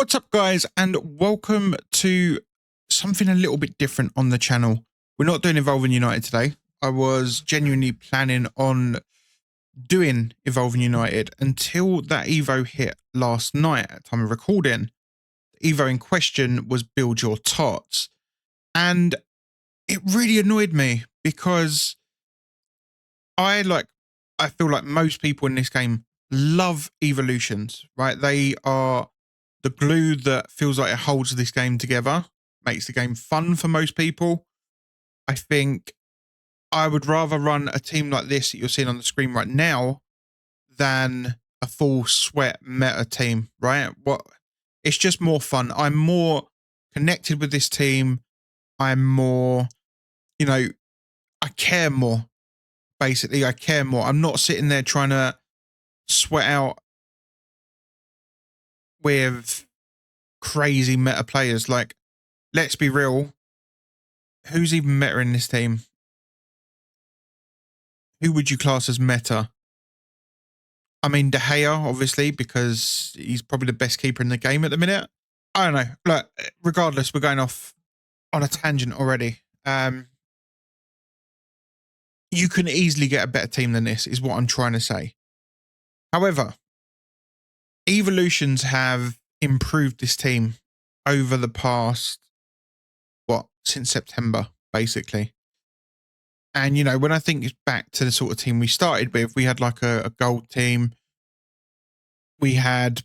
What's up, guys, and welcome to something a little bit different on the channel. We're not doing Evolving United today. I was genuinely planning on doing Evolving United until that Evo hit last night at time of recording. The Evo in question was Build Your TOTS, and it really annoyed me because I feel like most people in this game love evolutions, right? They are the glue that feels like it holds this game together, makes the game fun for most people. I think I would rather run a team like this that you're seeing on the screen right now than a full sweat meta team, right? It's just more fun. I'm more connected with this team. I'm more, I care more. Basically, I care more. I'm not sitting there trying to sweat out with crazy meta players. Like, let's be real. Who's even meta in this team? Who would you class as meta? I mean, De Gea, obviously, because he's probably the best keeper in the game at the minute. I don't know. Look, regardless, we're going off on a tangent already. You can easily get a better team than this, is what I'm trying to say. However, evolutions have improved this team over the past, since September, basically. And, when I think back to the sort of team we started with, we had like a gold team. We had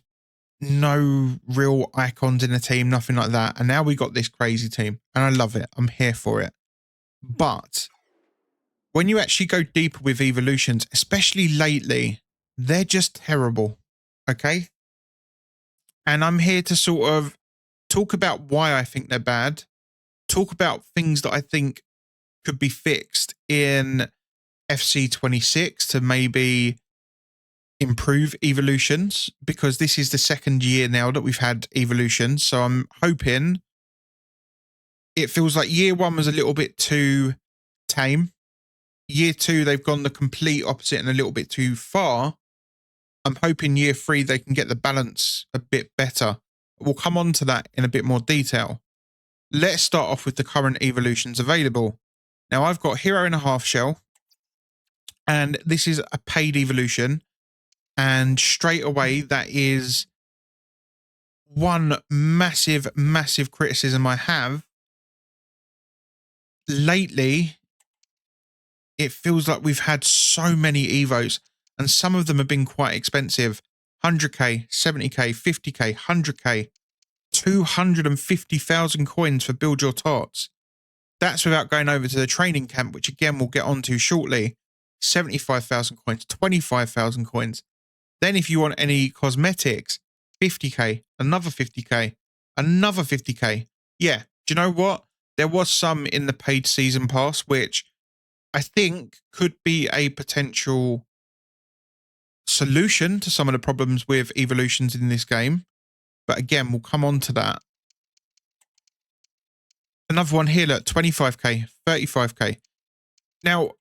no real icons in the team, nothing like that. And now we got this crazy team and I love it. I'm here for it. But when you actually go deeper with evolutions, especially lately, they're just terrible. Okay. And I'm here to sort of talk about why I think they're bad, talk about things that I think could be fixed in FC26 to maybe improve evolutions, because this is the second year now that we've had evolutions. So I'm hoping, it feels like year one was a little bit too tame. Year two, they've gone the complete opposite and a little bit too far. I'm hoping year three, they can get the balance a bit better. We'll come on to that in a bit more detail. Let's start off with the current evolutions available. Now, I've got Hero in a Half Shell, and this is a paid evolution. And straight away, that is one massive, massive criticism I have. Lately, it feels like we've had so many evos, and some of them have been quite expensive. 100k, 70k, 50k, 100k, 250,000 coins for Build Your TOTS. That's without going over to the training camp, which again we'll get onto shortly. 75,000 coins, 25,000 coins. Then if you want any cosmetics, 50k, another 50k, another 50k. Yeah, do you know what? There was some in the paid season pass, which I think could be a potential solution to some of the problems with evolutions in this game. But again, we'll come on to that. Another one here, look, 25k, 35k. Now,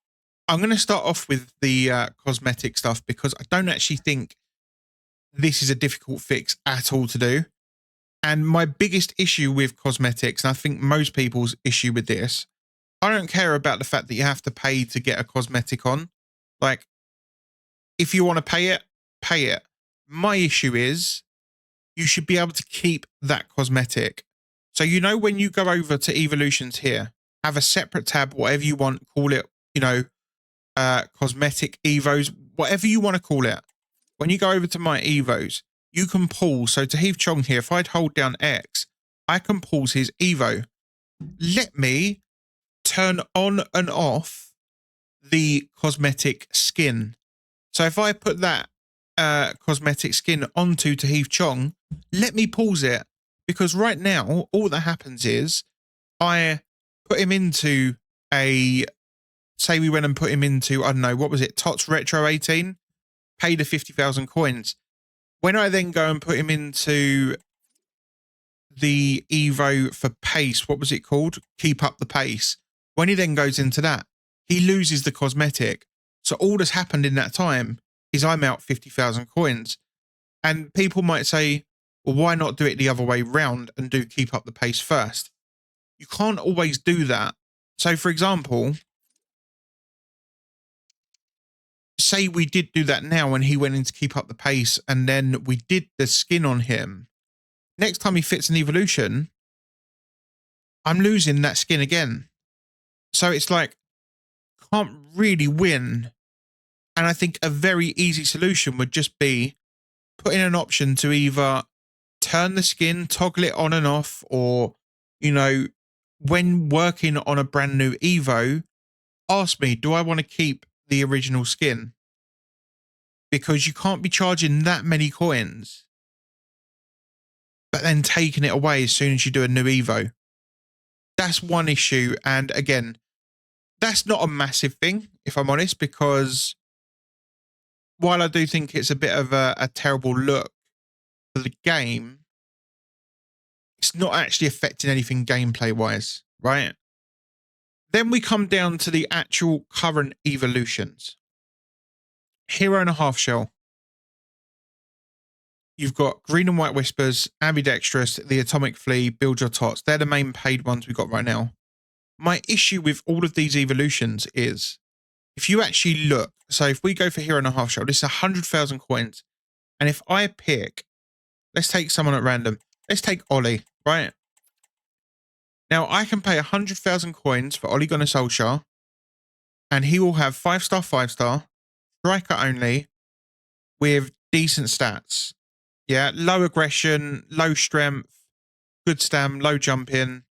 I'm going to start off with the cosmetic stuff because I don't actually think this is a difficult fix at all to do. And my biggest issue with cosmetics, and I think most people's issue with this, I don't care about the fact that you have to pay to get a cosmetic on. Like, if you want to pay it, pay it. My issue is you should be able to keep that cosmetic. So, when you go over to evolutions here, have a separate tab, whatever you want, call it, cosmetic evos, whatever you want to call it. When you go over to my evos, you can pause. So to Heath Chong here, if I'd hold down X, I can pause his evo. Let me turn on and off the cosmetic skin. So if I put that cosmetic skin onto Heath Chong, let me pause it, because right now all that happens is I put him into say we went and put him into, I don't know, what was it, TOTS Retro 18, pay the 50,000 coins. When I then go and put him into the Evo for pace, what was it called? Keep Up the Pace. When he then goes into that, he loses the cosmetic. So all that's happened in that time is I'm out 50,000 coins. And people might say, Well, why not do it the other way round and do keep up the pace first? You can't always do that. So, for example, say we did do that now when he went in to keep up the pace and then we did the skin on him. Next time he fits an evolution, I'm losing that skin again. So it's like, can't really win. And I think a very easy solution would just be put in an option to either turn the skin, toggle it on and off, or, you know, when working on a brand new Evo, ask me, do I want to keep the original skin? Because you can't be charging that many coins, but then taking it away as soon as you do a new Evo. That's one issue. And again, that's not a massive thing, if I'm honest, because while I do think it's a bit of a terrible look for the game, it's not actually affecting anything gameplay wise, right? Then we come down to the actual current evolutions. Hero and a half shell. You've got green and white whispers, ambidextrous, the atomic flea, build your tots. They're the main paid ones we got right now. My issue with all of these evolutions is if you actually look, so if we go for hero and a half shell, this is 100,000 coins. And if I pick, let's take someone at random. Let's take Ollie, right? Now I can pay 100,000 coins for Ollie Gunnar Solskjaer, and he will have 5-star, 5-star, striker only, with decent stats. Yeah, low aggression, low strength, good stam, low jumping,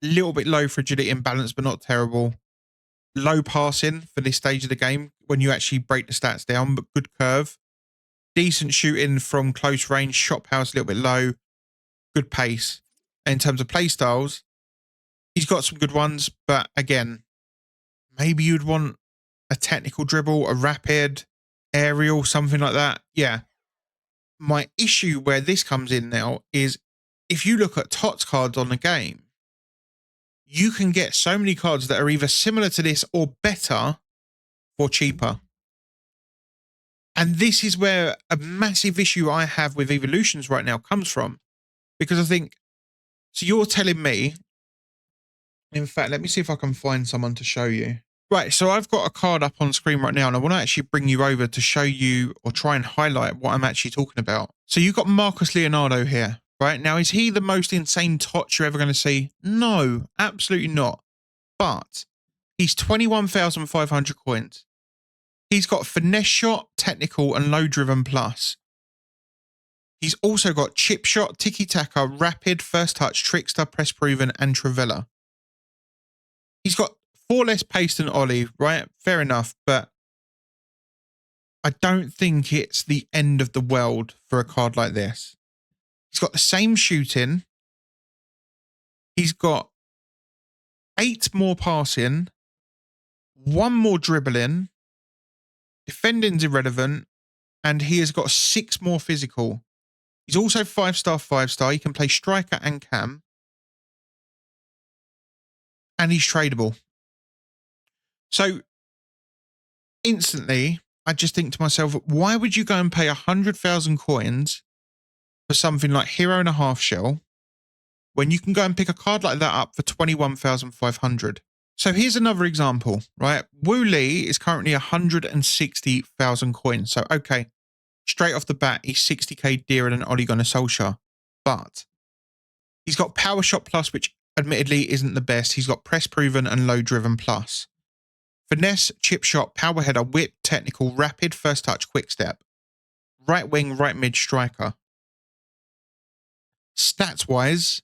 little bit low fragility and balance, but not terrible. Low passing for this stage of the game when you actually break the stats down, but good curve. Decent shooting from close range, shot power's a little bit low, good pace. And in terms of play styles, he's got some good ones, but again, maybe you'd want a technical dribble, a rapid, aerial, something like that. Yeah. My issue where this comes in now is if you look at TOTS cards on the game, you can get so many cards that are either similar to this or better for cheaper. And this is where a massive issue I have with evolutions right now comes from. Because I think, so you're telling me, in fact, let me see if I can find someone to show you. Right, so I've got a card up on screen right now and I want to actually bring you over to show you or try and highlight what I'm actually talking about. So you've got Marcus Leonardo here, right? Now, is he the most insane TOTS you're ever going to see? No, absolutely not. But he's 21,500 coins. He's got finesse shot, technical, and low driven plus. He's also got chip shot, tiki taka, rapid, first touch, trickster, press proven, and Travella. He's got 4 less pace than Ollie, right? Fair enough, but I don't think it's the end of the world for a card like this. He's got the same shooting. He's got 8 more passing, 1 more dribbling, defending's irrelevant, and he has got 6 more physical. He's also 5-star, 5-star. He can play striker and cam. And he's tradable. So instantly, I just think to myself, why would you go and pay 100,000 coins for something like hero and a half shell when you can go and pick a card like that up for 21,500? So here's another example, right? Wu Lee is currently 160,000 coins. So, okay, straight off the bat, he's 60k dearer than Ole Gunnar Solskjaer. But he's got Power Shot Plus, which admittedly isn't the best. He's got Press Proven and Low Driven Plus. Finesse, Chip Shot, Power Header, Whip, Technical, Rapid, First Touch, Quick Step. Right wing, right mid, striker. Stats-wise,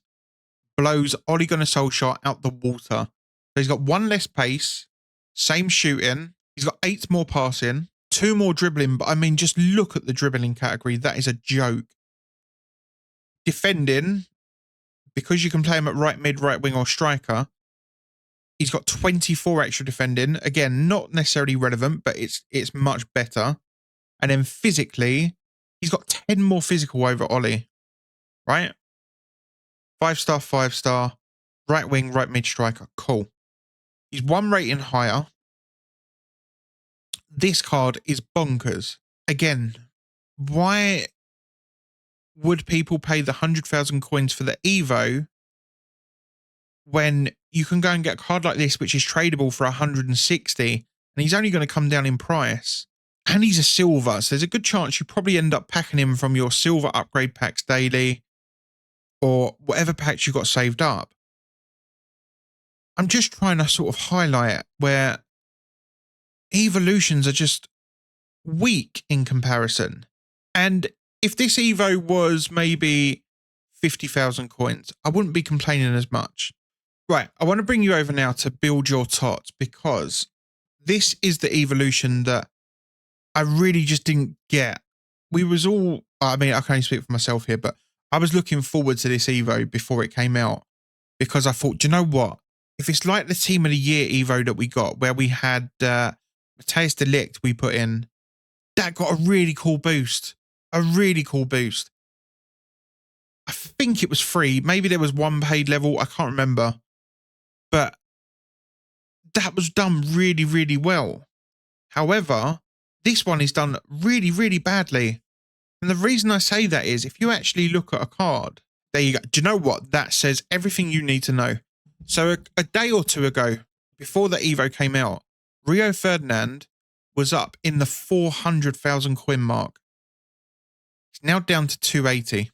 blows Ole Gunnar Solskjaer out the water. So he's got 1 less pace, same shooting. He's got 8 more passing, 2 more dribbling. But I mean, just look at the dribbling category. That is a joke. Defending, because you can play him at right mid, right wing, or striker, he's got 24 extra defending. Again, not necessarily relevant, but it's much better. And then physically, he's got 10 more physical over Ollie, right? 5-star, 5-star, right wing, right mid striker. Cool. He's 1 rating higher. This card is bonkers. Again, why would people pay the 100,000 coins for the Evo when you can go and get a card like this, which is tradable for 160, and he's only going to come down in price? And he's a silver, so there's a good chance you probably end up packing him from your silver upgrade packs daily or whatever packs you got saved up. I'm just trying to sort of highlight where evolutions are just weak in comparison. And if this Evo was maybe 50,000 coins, I wouldn't be complaining as much. Right, I want to bring you over now to build your TOTS, because this is the evolution that I really just didn't get. We was all, I mean, I can only speak for myself here, but I was looking forward to this Evo before it came out, because I thought, do you know what? If it's like the Team of the Year Evo that we got, where we had Mateus de Ligt we put in, that got a really cool boost. A really cool boost. I think it was free. Maybe there was one paid level. I can't remember. But that was done really, really well. However, this one is done really, really badly. And the reason I say that is if you actually look at a card, there you go. Do you know what? That says everything you need to know. So a day or two ago, before the Evo came out, Rio Ferdinand was up in the 400,000 coin mark. It's now down to 280.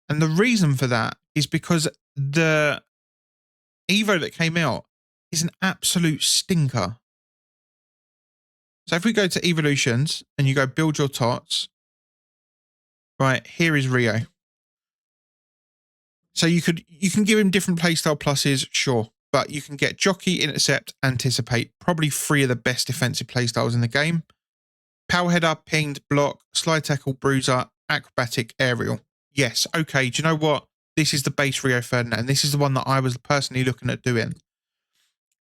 And the reason for that is because the Evo that came out is an absolute stinker. So if we go to evolutions and you go build your TOTS, right, here is Rio. So you can give him different playstyle pluses, sure, but you can get jockey, intercept, anticipate, probably 3 of the best defensive playstyles in the game. Power header, pinged, block, slide tackle, bruiser, acrobatic, aerial. Yes, okay, do you know what? This is the base Rio Ferdinand. This is the one that I was personally looking at doing.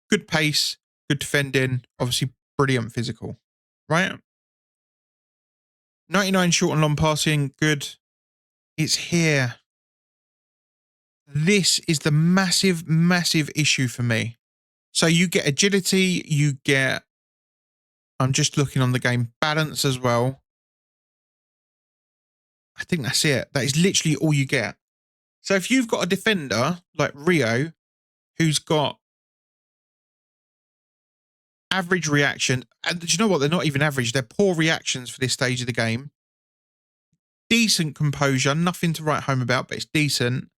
Good pace, good defending, obviously brilliant physical, right? 99 short and long passing, good. It's here. This is the massive, massive issue for me. So you get agility, you get, I'm just looking on the game, balance as well. I think that's it. That is literally all you get. So if you've got a defender like Rio, who's got average reaction, and do you know what? They're not even average. They're poor reactions for this stage of the game. Decent composure, nothing to write home about, but it's decent.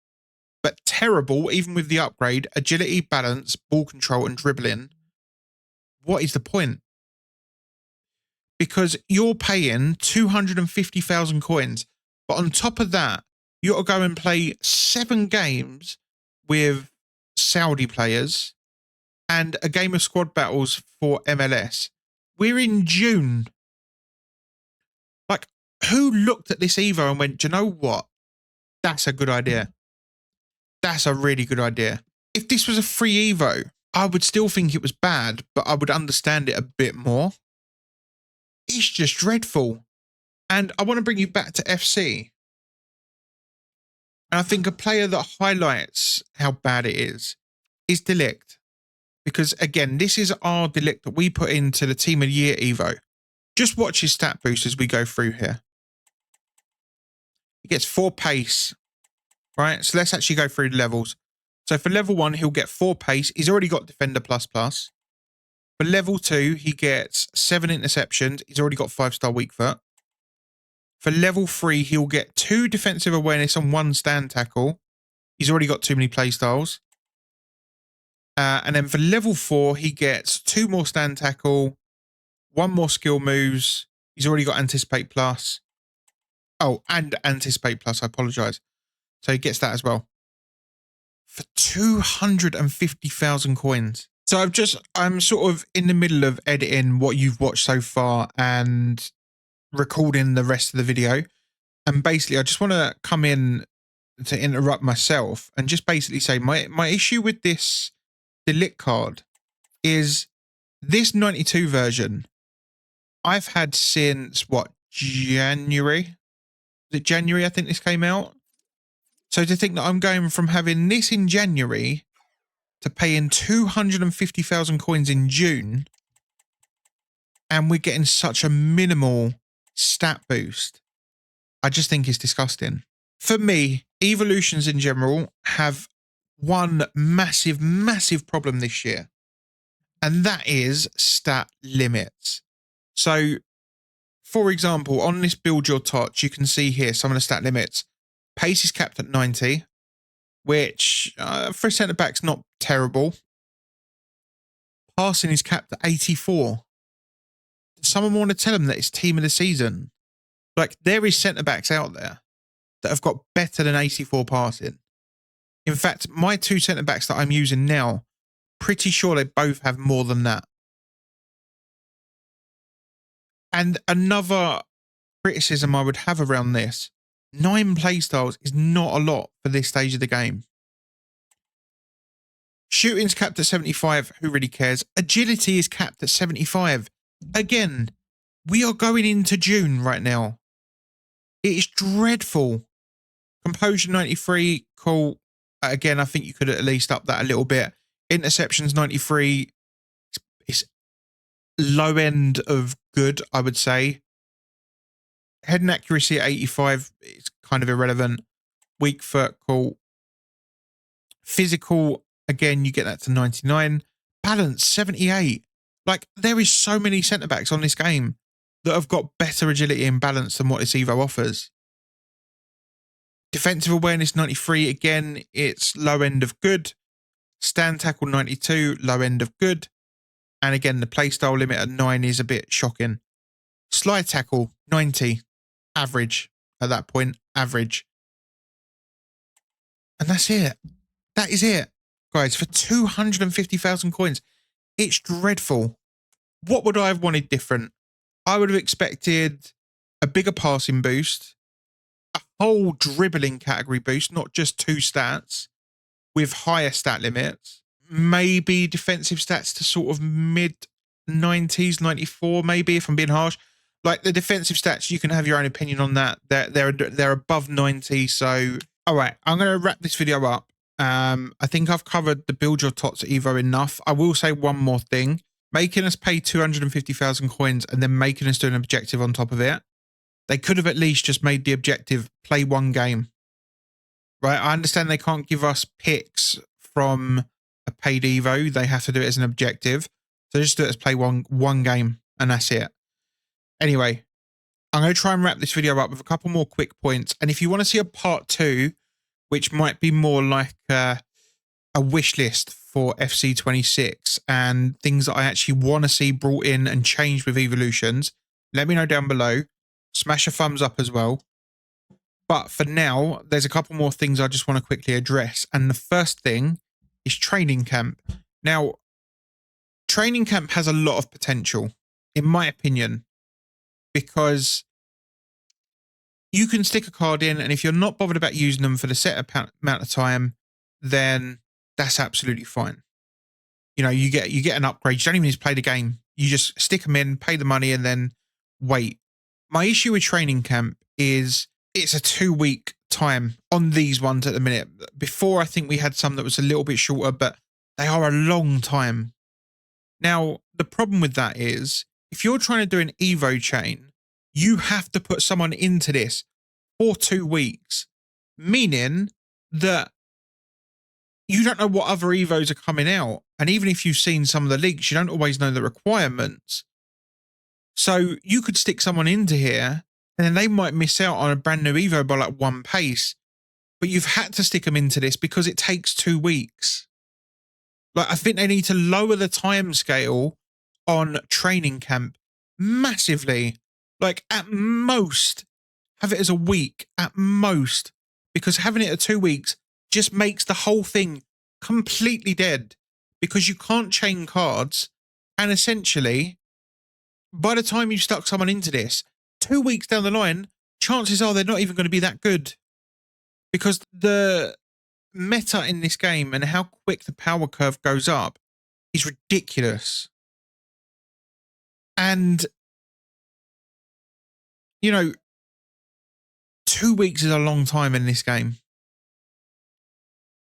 But terrible, even with the upgrade, agility, balance, ball control, and dribbling. What is the point? Because you're paying 250,000 coins, but on top of that, you got to go and play 7 games with Saudi players and a game of squad battles for MLS. We're in June. Like, who looked at this Evo and went, do you know what? That's a good idea. That's a really good idea. If this was a free Evo, I would still think it was bad, but I would understand it a bit more. It's just dreadful. And I want to bring you back to FC. And I think a player that highlights how bad it is de Ligt. Because again, this is our de Ligt that we put into the Team of the Year Evo. Just watch his stat boost as we go through here. He gets 4 pace, right? So let's actually go through the levels. So for level 1, he'll get 4 pace. He's already got Defender++. For level 2, he gets 7 interceptions. He's already got 5-star weak foot. For level 3, he'll get 2 defensive awareness and 1 stand tackle. He's already got too many playstyles. And then for level 4, he gets 2 more stand tackle, 1 more skill moves. He's already got anticipate plus. Oh, and anticipate plus, I apologise. So he gets that as well. For 250,000 coins. So I'm sort of in the middle of editing what you've watched so far and recording the rest of the video. And basically, I just want to come in to interrupt myself and just basically say my issue with this de Ligt card is this 92 version I've had since, what, January? Is it January I think this came out? So to think that I'm going from having this in January to paying 250,000 coins in June, and we're getting such a minimal stat boost, I just think it's disgusting. For me, evolutions in general have one massive, massive problem this year, and that is stat limits. So, for example, on this build your TOTS, you can see here some of the stat limits. Pace is capped at 90, which for a centre back's not terrible. Passing is capped at 84. Does someone want to tell them that it's team of the season? Like, there is centre backs out there that have got better than 84 passing. In fact, my two centre backs that I'm using now, pretty sure they both have more than that. And another criticism I would have around this, 9 playstyles is not a lot for this stage of the game. Shooting's capped at 75, who really cares? Agility is capped at 75. Again, we are going into June right now. It is dreadful. Composure 93, cool. Again, I think you could at least up that a little bit. Interceptions 93 is low end of good, I would say. Head and accuracy at 85 is kind of irrelevant. Weak foot, cool. Physical, again, you get that to 99. Balance 78. Like, there is so many centre backs on this game that have got better agility and balance than what this Evo offers. Defensive awareness 93, again, it's low end of good. Stand tackle 92, low end of good. And again, the playstyle limit at 9 is a bit shocking. Slide tackle 90, average at that point, average. And that's it. That is it, guys, for 250,000 coins. It's dreadful. What would I have wanted different? I would have expected a bigger passing boost, a whole dribbling category boost, not just 2 stats with higher stat limits. Maybe defensive stats to sort of mid 90s, 94, maybe, if I'm being harsh. Like, the defensive stats, you can have your own opinion on that. They're above 90. So, all right, I'm going to wrap this video up. I think I've covered the build your TOTS Evo enough. I will say one more thing. Making us pay 250,000 coins and then making us do an objective on top of it. They could have at least just made the objective play 1 game. Right? I understand they can't give us picks from a paid Evo. They have to do it as an objective. So just do it as play one game and that's it. Anyway, I'm going to try and wrap this video up with a couple more quick points. And if you want to see a part 2, which might be more like a wish list for FC26 and things that I actually want to see brought in and changed with evolutions, let me know down below. Smash a thumbs up as well. But for now, there's a couple more things I just want to quickly address. And the first thing is training camp. Now, training camp has a lot of potential, in my opinion, because you can stick a card in, and if you're not bothered about using them for the set amount of time, then that's absolutely fine. You know, you get an upgrade. You don't even need to play the game. You just stick them in, pay the money, and then wait. My issue with training camp is it's a 2-week time on these ones at the minute. Before, I think we had some that was a little bit shorter, but they are a long time. Now, the problem with that is if you're trying to do an Evo chain, you have to put someone into this for 2 weeks, meaning that you don't know what other Evos are coming out. And even if you've seen some of the leaks, you don't always know the requirements. So you could stick someone into here and then they might miss out on a brand new Evo by like 1 pace. But you've had to stick them into this because it takes 2 weeks. Like, I think they need to lower the time scale on training camp massively. Like, at most, have it as a week at most, because having it at 2 weeks just makes the whole thing completely dead, because you can't chain cards. And essentially, by the time you've stuck someone into this, 2 weeks down the line, chances are they're not even going to be that good, because the meta in this game and how quick the power curve goes up is ridiculous. And, you know, 2 weeks is a long time in this game.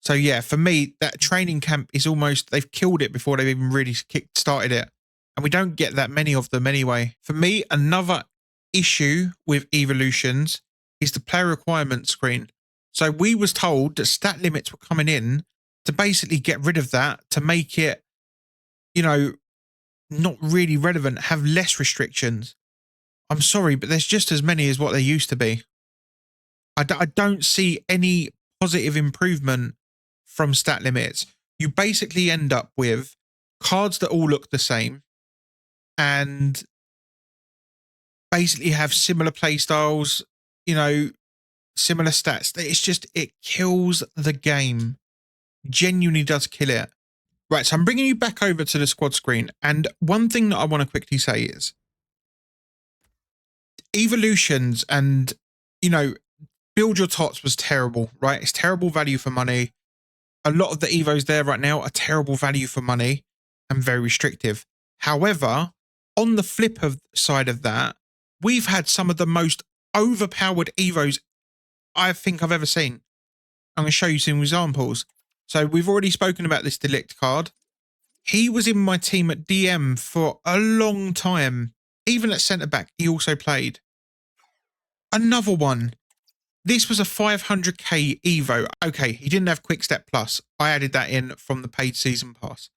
So yeah, for me, that training camp is almost, they've killed it before they've even really started it. And we don't get that many of them anyway. For me, another issue with evolutions is the player requirement screen. So we was told that stat limits were coming in to basically get rid of that, to make it, you know, not really relevant, have less restrictions. I'm sorry, but there's just as many as what there used to be. I don't see any positive improvement from stat limits. You basically end up with cards that all look the same and basically have similar play styles, you know, similar stats. It's just, it kills the game. Genuinely does kill it. Right, so I'm bringing you back over to the squad screen. And one thing that I want to quickly say is evolutions and, you know, build your tots was terrible, right? It's terrible value for money. A lot of the evos there right now are terrible value for money and very restrictive. However, on the flip of side of that, we've had some of the most overpowered evos I think I've ever seen. I'm going to show you some examples. So we've already spoken about this Delict card. He was in my team at DM for a long time. Even at centre-back, he also played. Another one. This was a 500k Evo. Okay, he didn't have Quick Step Plus. I added that in from the paid season pass.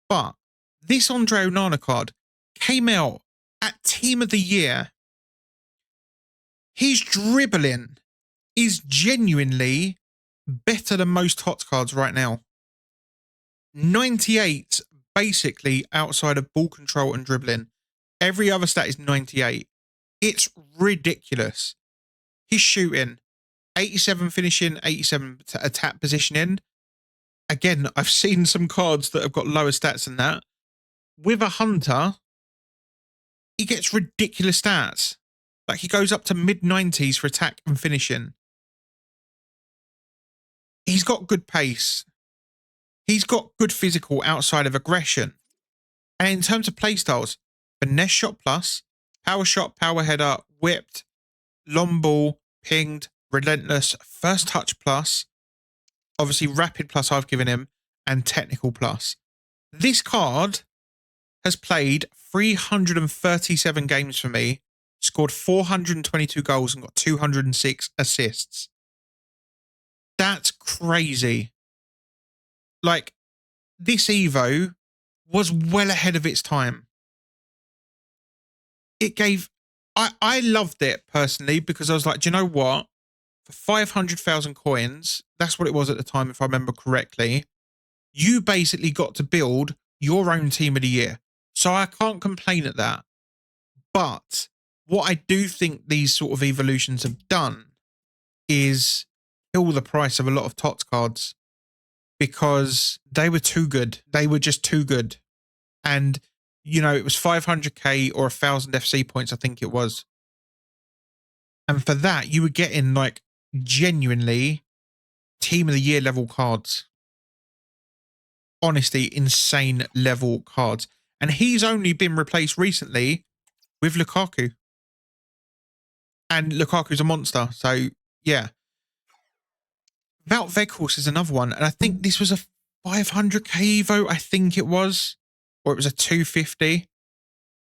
But this Andre Onana card came out at Team of the Year. His dribbling is genuinely better than most TOTS cards right now. 98 basically outside of ball control and dribbling. Every other stat is 98. It's ridiculous. His shooting, 87 finishing, 87 attack positioning. Again, I've seen some cards that have got lower stats than that. With a Hunter, he gets ridiculous stats. Like he goes up to mid-90s for attack and finishing. He's got good pace. He's got good physical outside of aggression. And in terms of playstyles, finesse shot plus, power shot, power header, whipped, long ball, pinged, relentless, first touch plus, obviously rapid plus I've given him, and technical plus. This card has played 337 games for me, scored 422 goals and got 206 assists. That's crazy. Like, this Evo was well ahead of its time. It gave... I loved it personally because I was like, do you know what? For 500,000 coins, that's what it was at the time, if I remember correctly, you basically got to build your own team of the year. So I can't complain at that. But what I do think these sort of evolutions have done is kill the price of a lot of TOTS cards because they were too good. They were just too good. And, you know, it was 500k or 1,000 FC points, I think it was. And for that, you were getting like genuinely team of the year level cards. Honestly, insane level cards. And he's only been replaced recently with Lukaku. And Lukaku's a monster. So, yeah. Wout Weghorst is another one. And I think this was a 500k Evo, I think it was. Or it was a 250.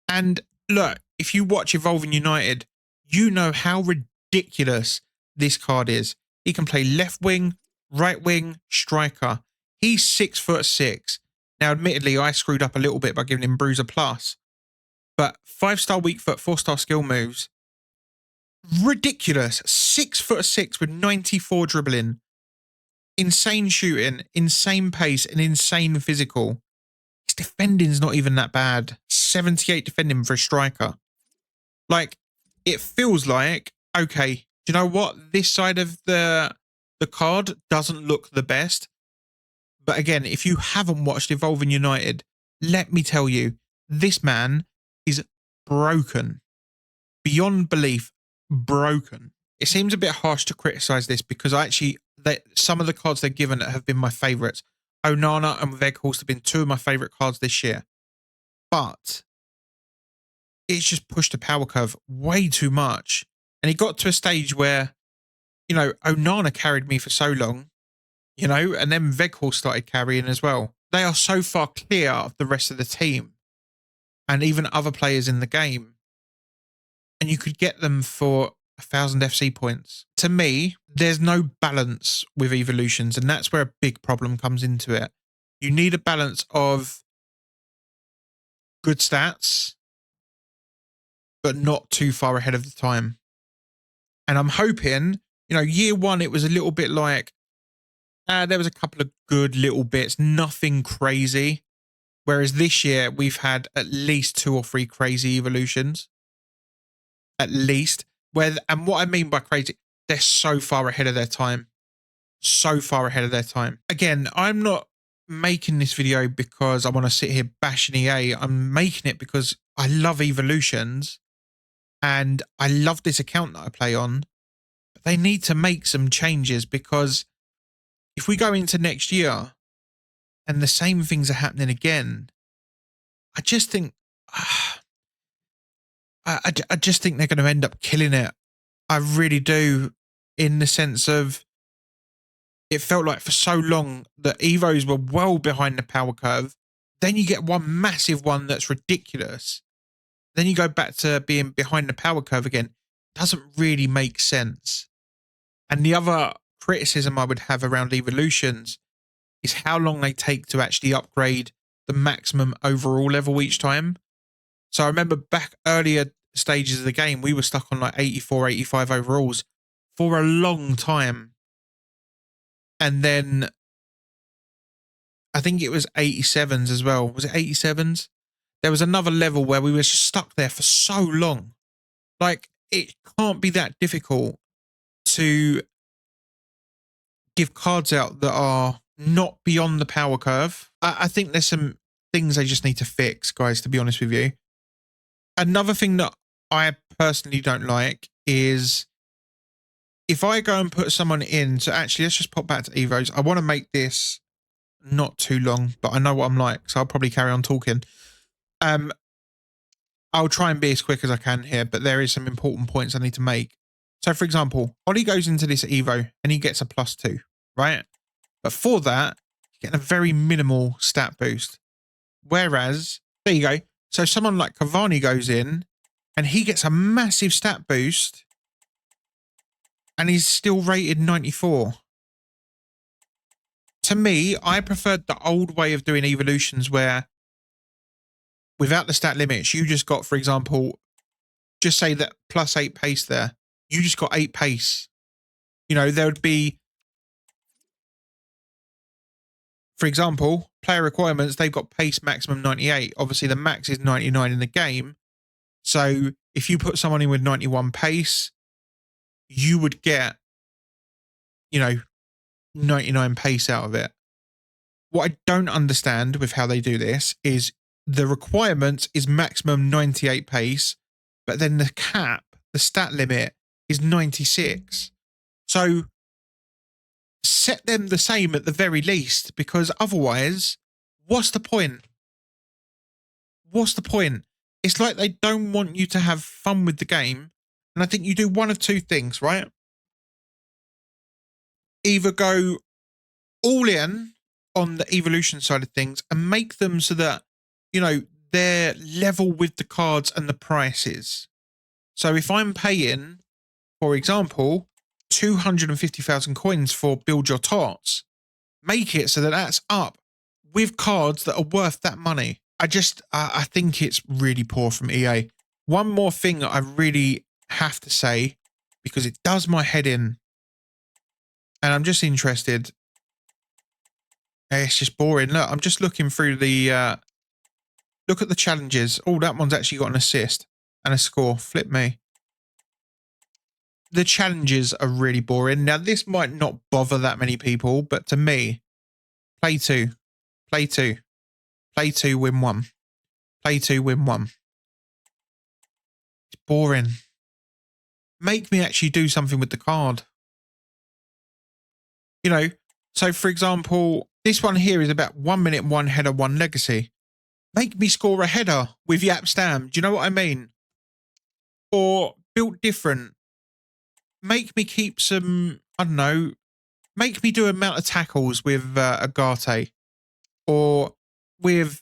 And look, if you watch Evolving United, you know how ridiculous this card is. He can play left wing, right wing, striker. He's 6'6". Now, admittedly, I screwed up a little bit by giving him Bruiser Plus. But 5-star weak foot, 4-star skill moves. Ridiculous. 6'6" with 94 dribbling. Insane shooting, insane pace, and insane physical. His defending's not even that bad. 78 defending for a striker. Like, it feels like, okay, do you know what? This side of the card doesn't look the best. But again, if you haven't watched Evolving United, let me tell you, this man is broken. Beyond belief, broken. It seems a bit harsh to criticize this because some of the cards they've given have been my favourites. Onana and Weghorst have been two of my favourite cards this year. But it's just pushed the power curve way too much. And it got to a stage where, you know, Onana carried me for so long, you know, and then Weghorst started carrying as well. They are so far clear of the rest of the team and even other players in the game. And you could get them for 1,000 FC points. To me, there's no balance with evolutions, and that's where a big problem comes into it. You need a balance of good stats, but not too far ahead of the time. And I'm hoping, year one, it was a little bit like, there was a couple of good little bits, nothing crazy. Whereas this year, we've had at least 2 or 3 crazy evolutions. At least. And what I mean by crazy, they're so far ahead of their time. So far ahead of their time. Again, I'm not making this video because I want to sit here bashing EA. I'm making it because I love evolutions and I love this account that I play on. But they need to make some changes, because if we go into next year and the same things are happening again, I just think I just think they're going to end up killing it. I really do, in the sense of, it felt like for so long that evos were well behind the power curve. Then you get one massive one that's ridiculous. Then you go back to being behind the power curve again. Doesn't really make sense. And the other criticism I would have around evolutions is how long they take to actually upgrade the maximum overall level each time. So I remember back earlier stages of the game, we were stuck on like 84, 85 overalls for a long time. And then I think it was 87s as well. Was it 87s? There was another level where we were just stuck there for so long. Like, it can't be that difficult to give cards out that are not beyond the power curve. I think there's some things they just need to fix, guys, to be honest with you. Another thing that I personally don't like is if I go and put someone in, so actually let's just pop back to Evos. I want to make this not too long, but I know what I'm like, so I'll probably carry on talking. I'll try and be as quick as I can here, but there is some important points I need to make. So for example, Ollie goes into this Evo and he gets a +2, right? But for that, you get a very minimal stat boost. Whereas, there you go. So someone like Cavani goes in and he gets a massive stat boost and he's still rated 94. To me, I preferred the old way of doing evolutions where without the stat limits, you just got, for example, just say that +8 pace there. You just got 8 pace. There would be, for example, player requirements, they've got pace maximum 98. Obviously, the max is 99 in the game. So if you put someone in with 91 pace, you would get, 99 pace out of it. What I don't understand with how they do this is the requirement is maximum 98 pace, but then the cap, the stat limit, is 96. So set them the same at the very least, because otherwise, what's the point? What's the point? It's like they don't want you to have fun with the game. And I think you do one of two things, right? Either go all in on the evolution side of things and make them so that, they're level with the cards and the prices. So if I'm paying, for example, 250,000 coins for build your TOTS, make it so that that's up with cards that are worth that money. I think it's really poor from EA. One more thing that I really have to say, because it does my head in, and I'm just interested. It's just boring. Look, I'm just looking through the, look at the challenges. Oh, that one's actually got an assist and a score. Flip me. The challenges are really boring. Now, this might not bother that many people, but to me, play 2, play 2, play 2, win 1, play 2, win 1. It's boring. Make me actually do something with the card. So for example, this one here is about 1 minute, 1 header, 1 legacy. Make me score a header with Yap Stam. Do you know what I mean? Or built different. Make me keep some, I don't know, make me do amount of tackles with Agate or with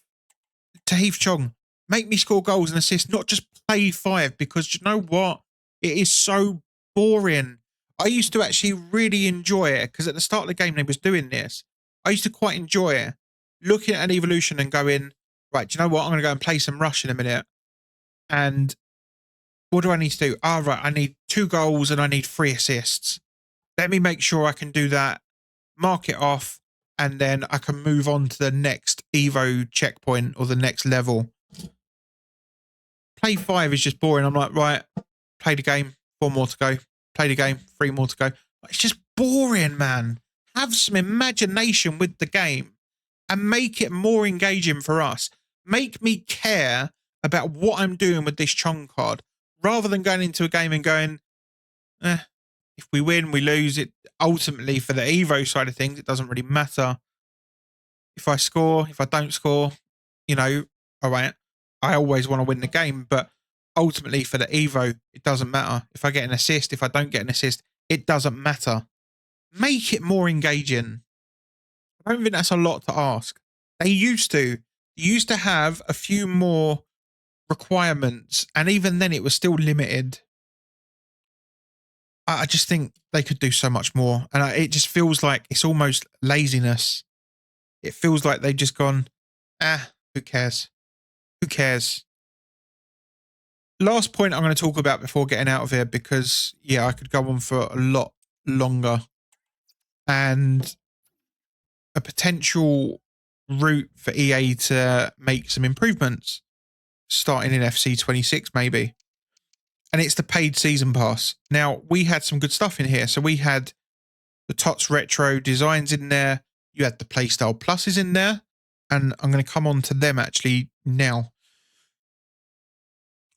Tahith Chong. Make me score goals and assists, not just play 5, because you know what? It is so boring. I used to actually really enjoy it because at the start of the game they was doing this. I used to quite enjoy looking at an evolution and going, right, do you know what? I'm going to go and play some Rush in a minute. And what do I need to do? Ah, right, I need 2 goals and I need 3 assists. Let me make sure I can do that, mark it off, and then I can move on to the next Evo checkpoint or the next level. Play 5 is just boring. I'm like, right, play the game, 4 more to go. Play the game, 3 more to go. It's just boring, man. Have some imagination with the game and make it more engaging for us. Make me care about what I'm doing with this Chong card rather than going into a game and going, if we win, we lose. It ultimately, for the Evo side of things, it doesn't really matter. If I score, if I don't score, you know, all right, I always want to win the game, but ultimately for the Evo, it doesn't matter. If I get an assist, if I don't get an assist, it doesn't matter. Make it more engaging. I don't think that's a lot to ask. They used to have a few more requirements, and even then it was still limited. I just think they could do so much more, and it just feels like it's almost laziness. It feels like they've just gone, who cares? Who cares? Last point I'm going to talk about before getting out of here, because, yeah, I could go on for a lot longer. And a potential route for EA to make some improvements, starting in FC 26 maybe. And it's the paid season pass. Now, we had some good stuff in here. So we had the TOTS retro designs in there. You had the Playstyle Pluses in there. And I'm going to come on to them actually now.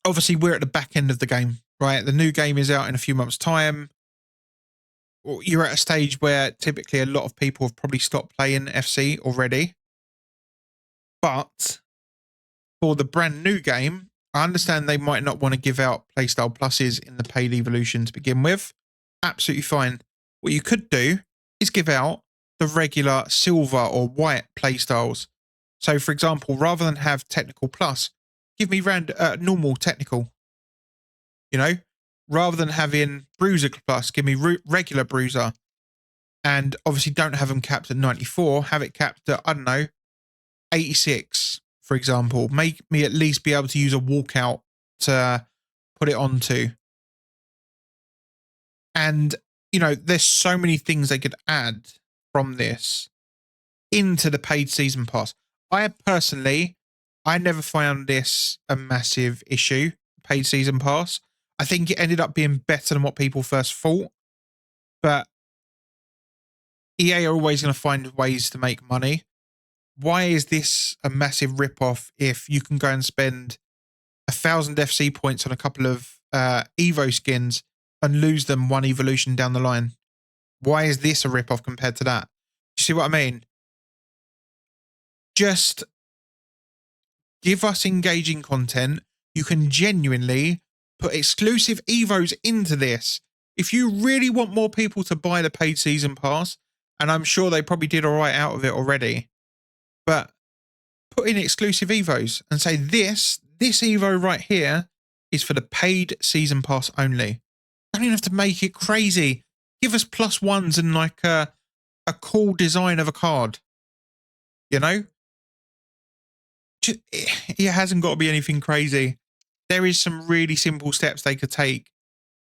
Obviously, we're at the back end of the game, right? The new game is out in a few months' time. You're at a stage where typically a lot of people have probably stopped playing FC already. But for the brand new game, I understand they might not want to give out Playstyle Pluses in the paid evolution to begin with. Absolutely fine. What you could do is give out the regular silver or white Playstyles. So, for example, rather than have Technical Plus, give me normal Technical. You know, rather than having Bruiser Plus, give me regular Bruiser. And obviously don't have them capped at 94. Have it capped at, I don't know, 86, for example. Make me at least be able to use a walkout to put it onto. And, you know, there's so many things they could add from this into the paid season pass. I never found this a massive issue, paid season pass. I think it ended up being better than what people first thought. But EA are always going to find ways to make money. Why is this a massive rip-off if you can go and spend 1,000 FC points on a couple of Evo skins and lose them 1 evolution down the line? Why is this a rip-off compared to that? You see what I mean? Just give us engaging content. You can genuinely put exclusive Evos into this. If you really want more people to buy the paid season pass, and I'm sure they probably did all right out of it already, but put in exclusive Evos and say this Evo right here is for the paid season pass only. Don't even have to make it crazy. Give us +1s and like a cool design of a card. You know? It hasn't got to be anything crazy. There is some really simple steps they could take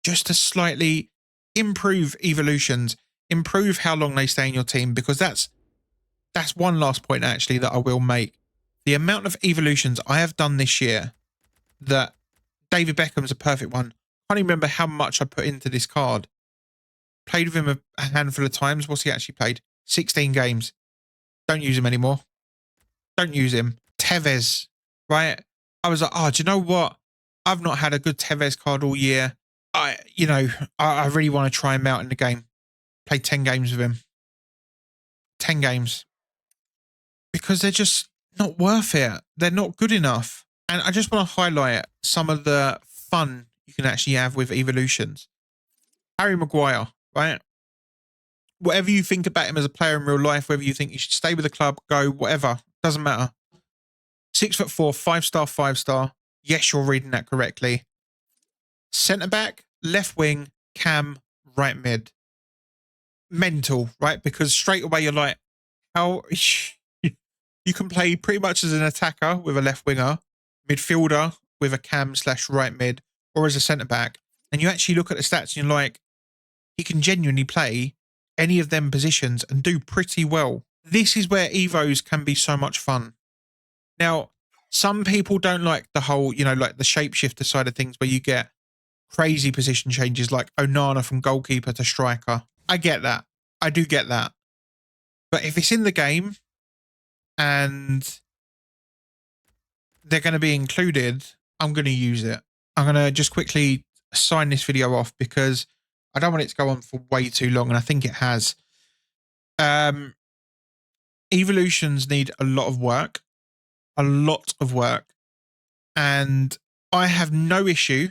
just to slightly improve evolutions, improve how long they stay in your team, because that's one last point actually that I will make. The amount of evolutions I have done this year, that David Beckham's a perfect one. I can't even remember how much I put into this card. Played with him a handful of times. What's he actually played? 16 games. Don't use him anymore. Don't use him. Tevez, right? I was like, oh, do you know what? I've not had a good Tevez card all year. I really want to try him out in the game. Play 10 games with him. 10 games. Because they're just not worth it. They're not good enough. And I just want to highlight some of the fun you can actually have with evolutions. Harry Maguire, right? Whatever you think about him as a player in real life, whether you think you should stay with the club, go, whatever, doesn't matter. 6'4", 5-star, 5-star. Yes, you're reading that correctly. Centre back, left wing, cam, right mid. Mental, right? Because straight away you're like, how you can play pretty much as an attacker with a left winger, midfielder with a cam / right mid, or as a centre back. And you actually look at the stats and you're like, he can genuinely play any of them positions and do pretty well. This is where evos can be so much fun. Now, some people don't like the whole, like the shapeshifter side of things where you get crazy position changes like Onana from goalkeeper to striker. I get that. I do get that. But if it's in the game and they're going to be included, I'm going to use it. I'm going to just quickly sign this video off because I don't want it to go on for way too long, and I think it has. Evolutions need a lot of work, and I have no issue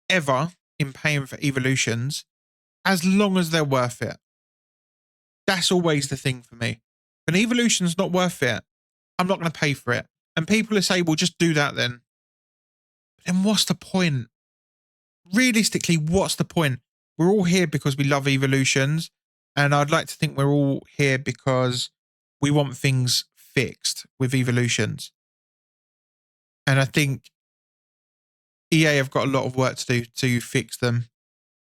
ever in paying for evolutions as long as they're worth it. That's always the thing for me. If an evolution's not worth it, I'm not going to pay for it. And people will say, well, just do that then. But then what's the point? Realistically, what's the point? We're all here because we love evolutions. And I'd like to think we're all here because we want things fixed with evolutions. And I think EA have got a lot of work to do to fix them.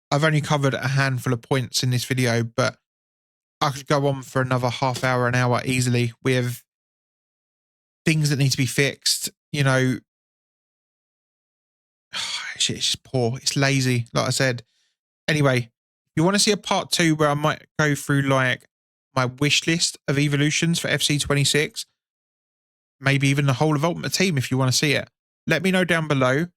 I've only covered a handful of points in this video, but I could go on for another half hour, an hour easily with things that need to be fixed. It's just poor. It's lazy, like I said. Anyway, if you want to see a part 2 where I might go through like my wish list of evolutions for FC26, maybe even the whole of Ultimate Team if you want to see it, let me know down below.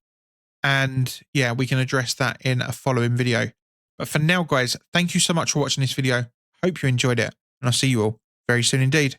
And yeah, we can address that in a following video. But for now, guys, thank you so much for watching this video. Hope you enjoyed it, and I'll see you all very soon indeed.